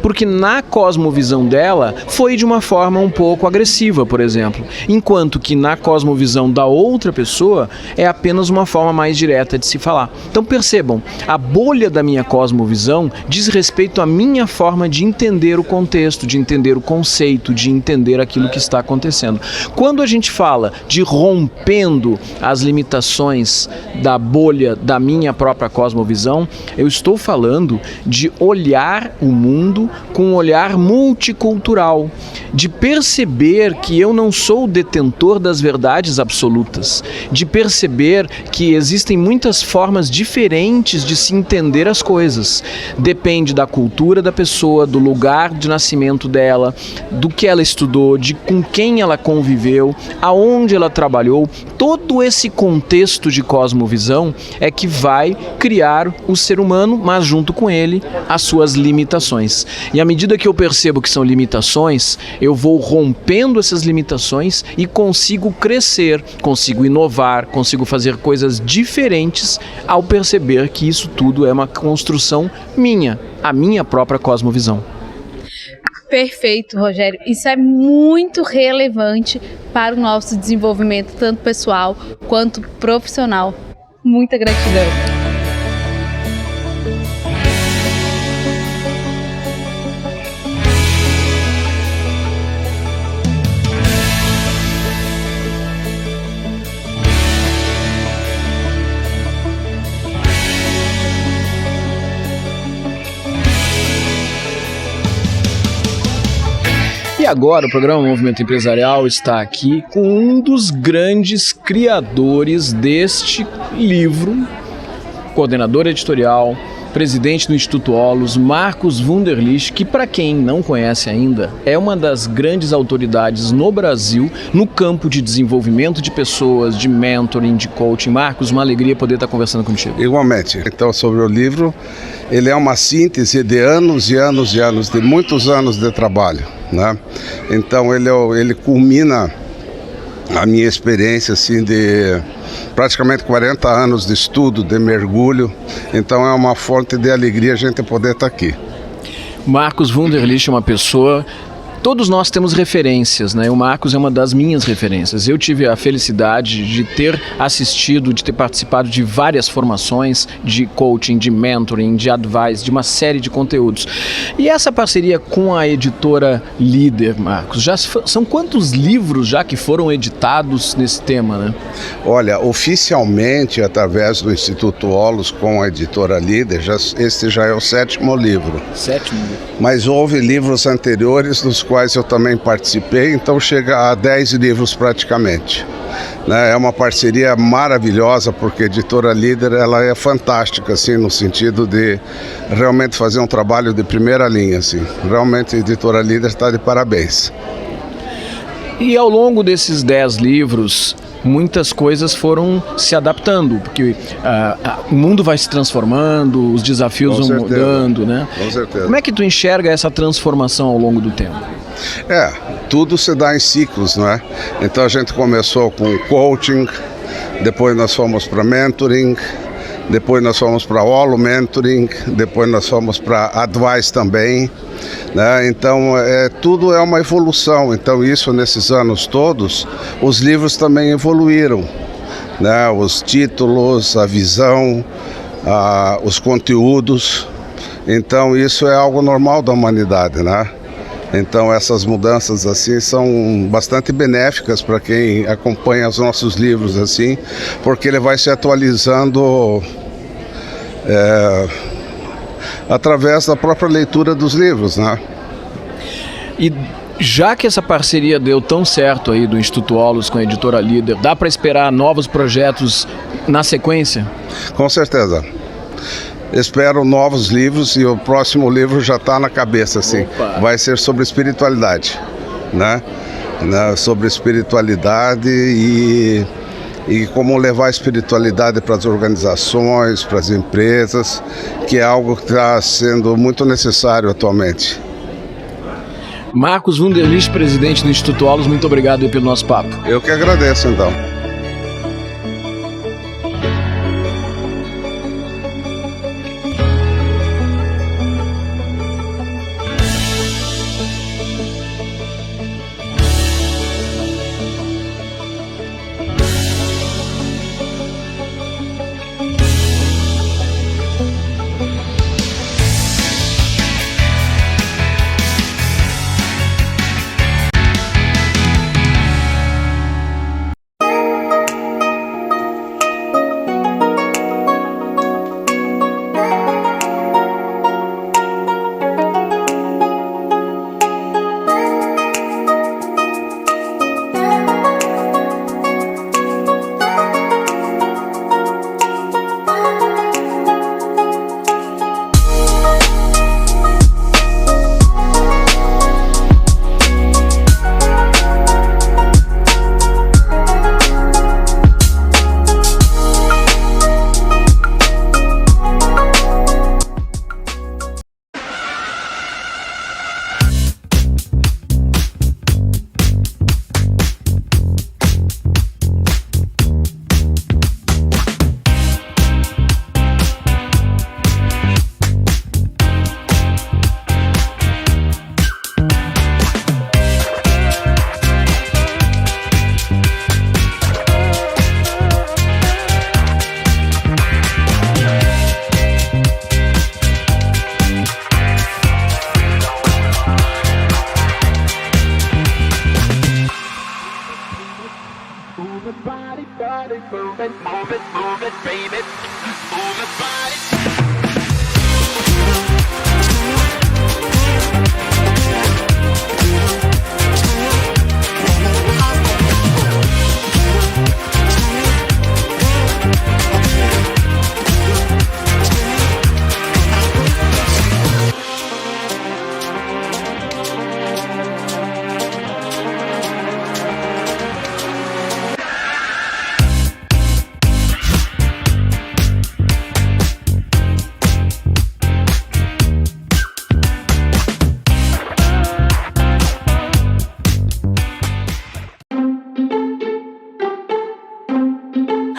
porque na cosmovisão dela foi de uma forma um pouco agressiva, por exemplo, enquanto que na cosmovisão da outra pessoa é apenas uma forma mais direta de se falar. Então percebam, a bolha da minha cosmovisão diz respeito à minha forma de entender o contexto, de entender o conceito, de entender aquilo que está acontecendo. Quando a gente fala de rompendo as limitações da bolha da minha própria cosmovisão, eu estou falando de olhar o mundo com um olhar multicultural, de perceber que eu não sou o detentor das verdades absolutas, de perceber que existem muitas formas diferentes de se entender as coisas. Depende da cultura da pessoa, do lugar de nascimento dela, do que ela estudou, de com quem ela conviveu, aonde ela trabalhou. Todo esse contexto de cosmovisão é que vai criar o ser humano, mas junto com ele as suas limitações. E à medida que eu percebo que são limitações, eu vou rompendo essas limitações e consigo crescer, consigo inovar, consigo fazer coisas diferentes ao perceber que isso tudo é uma construção minha, a minha própria cosmovisão. Perfeito, Rogério. Isso é muito relevante para o nosso desenvolvimento, tanto pessoal quanto profissional. Muita gratidão. E agora o programa Movimento Empresarial está aqui com um dos grandes criadores deste livro, coordenador editorial, presidente do Instituto Holos, Marcos Wunderlich, que para quem não conhece ainda, é uma das grandes autoridades no Brasil no campo de desenvolvimento de pessoas, de mentoring, de coaching. Marcos, uma alegria poder estar conversando contigo. Igualmente. Então, sobre o livro, ele é uma síntese de anos e anos e anos, de muitos anos de trabalho, né? Então, ele culmina a minha experiência assim, de praticamente 40 anos de estudo, de mergulho. Então é uma fonte de alegria a gente poder estar aqui. Marcos Wunderlich é uma pessoa... Todos nós temos referências, né? O Marcos é uma das minhas referências. Eu tive a felicidade de ter assistido, de ter participado de várias formações de coaching, de mentoring, de advice, de uma série de conteúdos. E essa parceria com a editora Líder, Marcos, já são quantos livros já que foram editados nesse tema, né? Olha, oficialmente, através do Instituto Holos com a editora Líder, este já é o 7º livro. 7º livro. Mas houve livros anteriores dos quais eu também participei, então chega a 10 livros praticamente. É uma parceria maravilhosa, porque a editora Líder ela é fantástica, assim, no sentido de realmente fazer um trabalho de primeira linha. Assim. Realmente a editora Líder está de parabéns. E ao longo desses 10 livros, muitas coisas foram se adaptando, porque o mundo vai se transformando, os desafios vão mudando, né? Com certeza. Como é que tu enxerga essa transformação ao longo do tempo? Tudo se dá em ciclos, não é? Então a gente começou com coaching, depois nós fomos para mentoring, depois nós fomos para Holo Mentoring, depois nós fomos para Advice também, né? Então tudo é uma evolução. Então isso, nesses anos todos, os livros também evoluíram, né? Os títulos, a visão, os conteúdos. Então isso é algo normal da humanidade, né? Então essas mudanças assim são bastante benéficas para quem acompanha os nossos livros assim, porque ele vai se atualizando através da própria leitura dos livros, né? E já que essa parceria deu tão certo aí do Instituto Holos com a Editora Líder, dá para esperar novos projetos na sequência? Com certeza. Espero novos livros e o próximo livro já está na cabeça, assim. Opa. Vai ser sobre espiritualidade, né? Sobre espiritualidade e como levar a espiritualidade para as organizações, para as empresas, que é algo que está sendo muito necessário atualmente. Marcos Wunderlich, presidente do Instituto Holos, muito obrigado aí pelo nosso papo. Eu que agradeço, então.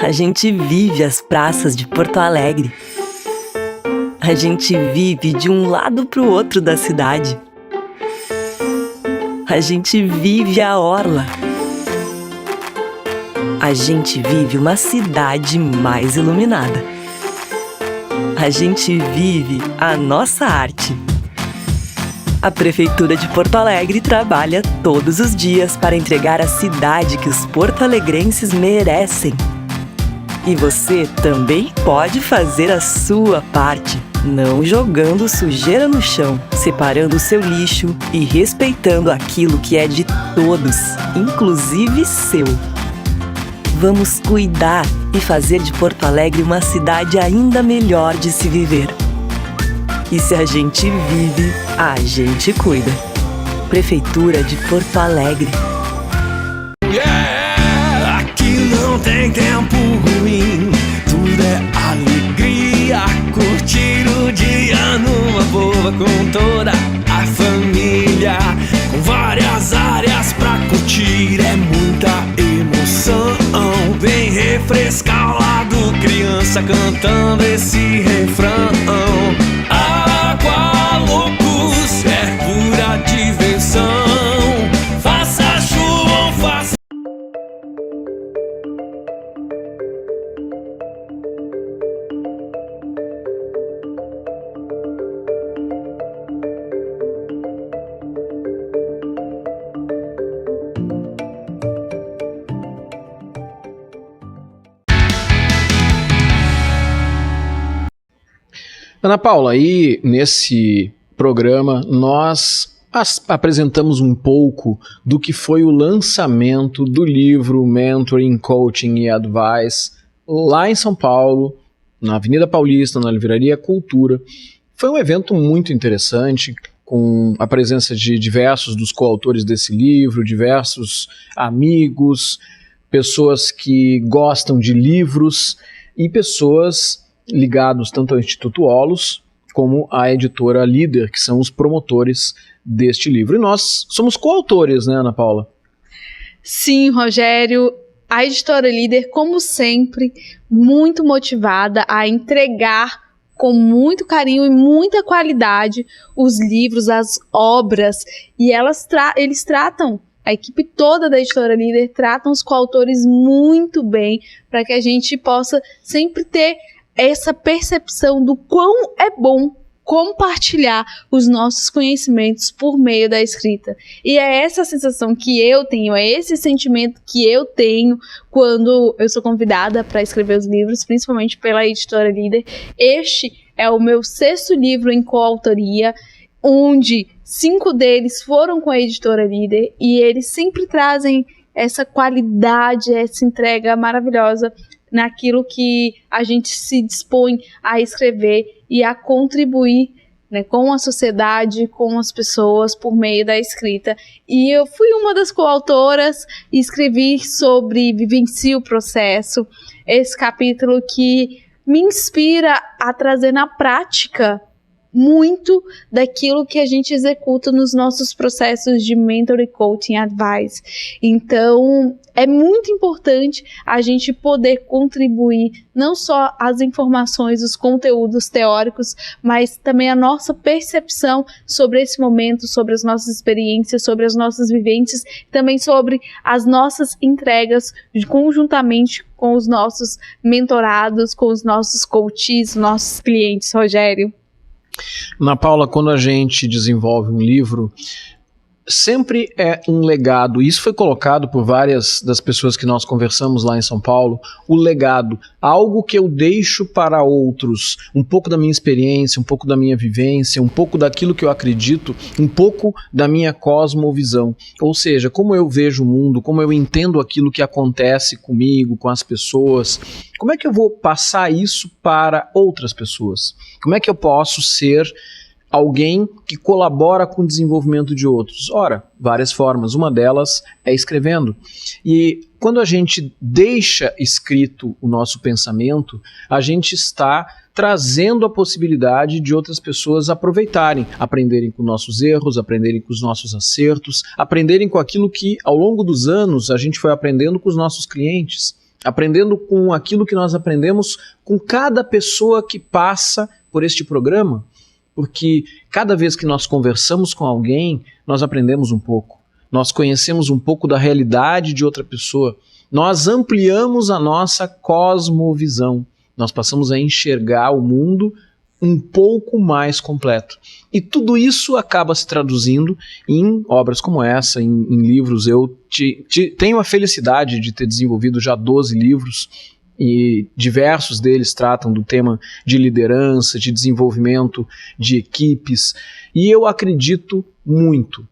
A gente vive as praças de Porto Alegre. A gente vive de um lado pro outro da cidade. A gente vive a orla. A gente vive uma cidade mais iluminada. A gente vive a nossa arte. A Prefeitura de Porto Alegre trabalha todos os dias para entregar a cidade que os porto-alegrenses merecem. E você também pode fazer a sua parte, não jogando sujeira no chão, separando o seu lixo e respeitando aquilo que é de todos, inclusive seu. Vamos cuidar e fazer de Porto Alegre uma cidade ainda melhor de se viver. E se a gente vive, a gente cuida. Prefeitura de Porto Alegre. Aqui tem tempo ruim, tudo é alegria. Curtir o dia numa boa com toda a família, com várias áreas pra curtir, é muita emoção. Vem refrescar o lado criança cantando esse refrão. Água loucos é pura diversão. Faça chuva ou faça... Ana Paula, aí nesse programa nós apresentamos um pouco do que foi o lançamento do livro Mentoring, Coaching e Advice lá em São Paulo, na Avenida Paulista, na Livraria Cultura. Foi um evento muito interessante, com a presença de diversos dos coautores desse livro, diversos amigos, pessoas que gostam de livros e pessoas ligados tanto ao Instituto Holos como à editora Líder, que são os promotores deste livro. E nós somos coautores, né, Ana Paula? Sim, Rogério. A editora Líder, como sempre, muito motivada a entregar com muito carinho e muita qualidade os livros, as obras, e eles tratam, a equipe toda da editora Líder tratam os coautores muito bem, para que a gente possa sempre ter essa percepção do quão é bom compartilhar os nossos conhecimentos por meio da escrita. E é essa sensação que eu tenho, é esse sentimento que eu tenho quando eu sou convidada para escrever os livros, principalmente pela editora Líder. Este é o meu 6º livro em coautoria, onde 5 deles foram com a editora Líder, e eles sempre trazem essa qualidade, essa entrega maravilhosa naquilo que a gente se dispõe a escrever e a contribuir, né, com a sociedade, com as pessoas por meio da escrita. E eu fui uma das coautoras e escrevi sobre Vivencie o Processo, esse capítulo que me inspira a trazer na prática muito daquilo que a gente executa nos nossos processos de mentoring, coaching, advice. Então, é muito importante a gente poder contribuir não só as informações, os conteúdos teóricos, mas também a nossa percepção sobre esse momento, sobre as nossas experiências, sobre as nossas vivências, também sobre as nossas entregas conjuntamente com os nossos mentorados, com os nossos coaches, nossos clientes, Rogério. Ana Paula, quando a gente desenvolve um livro, sempre é um legado, e isso foi colocado por várias das pessoas que nós conversamos lá em São Paulo, o legado, algo que eu deixo para outros, um pouco da minha experiência, um pouco da minha vivência, um pouco daquilo que eu acredito, um pouco da minha cosmovisão, ou seja, como eu vejo o mundo, como eu entendo aquilo que acontece comigo, com as pessoas, como é que eu vou passar isso para outras pessoas? Como é que eu posso ser alguém que colabora com o desenvolvimento de outros? Ora, várias formas. Uma delas é escrevendo. E quando a gente deixa escrito o nosso pensamento, a gente está trazendo a possibilidade de outras pessoas aproveitarem, aprenderem com nossos erros, aprenderem com os nossos acertos, aprenderem com aquilo que ao longo dos anos a gente foi aprendendo com os nossos clientes, aprendendo com aquilo que nós aprendemos com cada pessoa que passa por este programa. Porque cada vez que nós conversamos com alguém, nós aprendemos um pouco, nós conhecemos um pouco da realidade de outra pessoa, nós ampliamos a nossa cosmovisão, nós passamos a enxergar o mundo um pouco mais completo. E tudo isso acaba se traduzindo em obras como essa, em livros. Eu tenho a felicidade de ter desenvolvido já 12 livros, e diversos deles tratam do tema de liderança, de desenvolvimento de equipes, e eu acredito muito,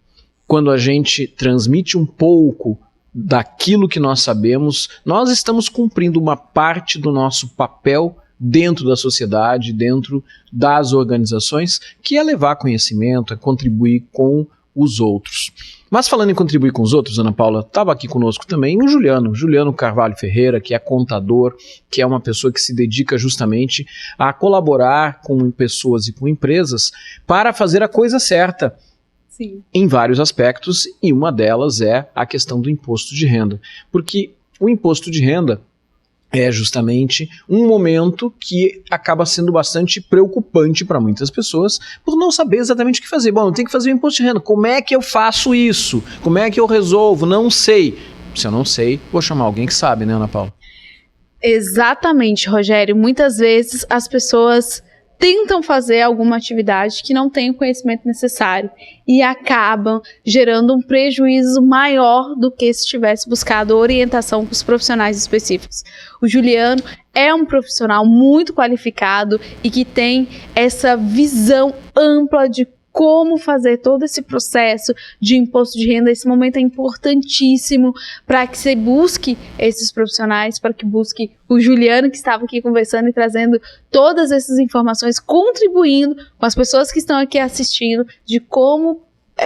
quando a gente transmite um pouco daquilo que nós sabemos, nós estamos cumprindo uma parte do nosso papel dentro da sociedade, dentro das organizações, que é levar conhecimento, é contribuir com os outros. Mas falando em contribuir com os outros, Ana Paula, estava aqui conosco também o Juliano Carvalho Ferreira, que é contador, que é uma pessoa que se dedica justamente a colaborar com pessoas e com empresas para fazer a coisa certa. Sim. Em vários aspectos, e uma delas é a questão do imposto de renda. Porque o imposto de renda é justamente um momento que acaba sendo bastante preocupante para muitas pessoas por não saber exatamente o que fazer. Bom, eu tenho que fazer o imposto de renda. Como é que eu faço isso? Como é que eu resolvo? Não sei. Se eu não sei, vou chamar alguém que sabe, né, Ana Paula? Exatamente, Rogério. Muitas vezes as pessoas tentam fazer alguma atividade que não tem o conhecimento necessário e acabam gerando um prejuízo maior do que se tivesse buscado orientação com os profissionais específicos. O Juliano é um profissional muito qualificado e que tem essa visão ampla de como fazer todo esse processo de imposto de renda. Esse momento é importantíssimo para que você busque esses profissionais, para que busque o Juliano, que estava aqui conversando e trazendo todas essas informações, contribuindo com as pessoas que estão aqui assistindo de como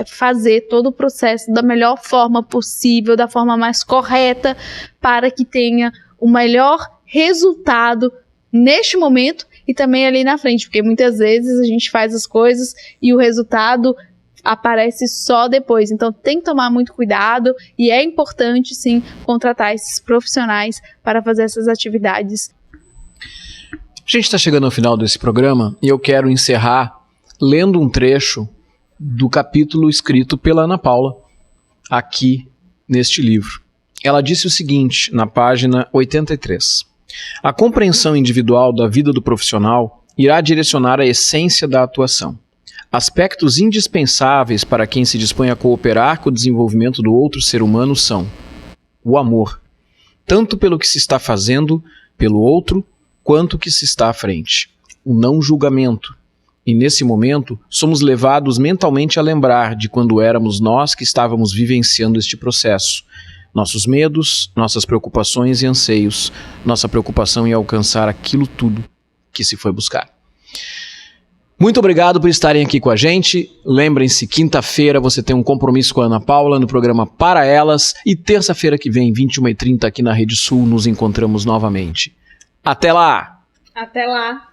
fazer todo o processo da melhor forma possível, da forma mais correta, para que tenha o melhor resultado neste momento e também ali na frente, porque muitas vezes a gente faz as coisas e o resultado aparece só depois. Então tem que tomar muito cuidado e é importante sim contratar esses profissionais para fazer essas atividades. A gente está chegando ao final desse programa e eu quero encerrar lendo um trecho do capítulo escrito pela Ana Paula aqui neste livro. Ela disse o seguinte na página 83. A compreensão individual da vida do profissional irá direcionar a essência da atuação. Aspectos indispensáveis para quem se dispõe a cooperar com o desenvolvimento do outro ser humano são o amor, tanto pelo que se está fazendo pelo outro, quanto que se está à frente. O não julgamento. E nesse momento, somos levados mentalmente a lembrar de quando éramos nós que estávamos vivenciando este processo. Nossos medos, nossas preocupações e anseios, nossa preocupação em alcançar aquilo tudo que se foi buscar. Muito obrigado por estarem aqui com a gente. Lembrem-se, quinta-feira você tem um compromisso com a Ana Paula no programa Para Elas e terça-feira que vem, 21h30, aqui na Rede Sul, nos encontramos novamente. Até lá! Até lá!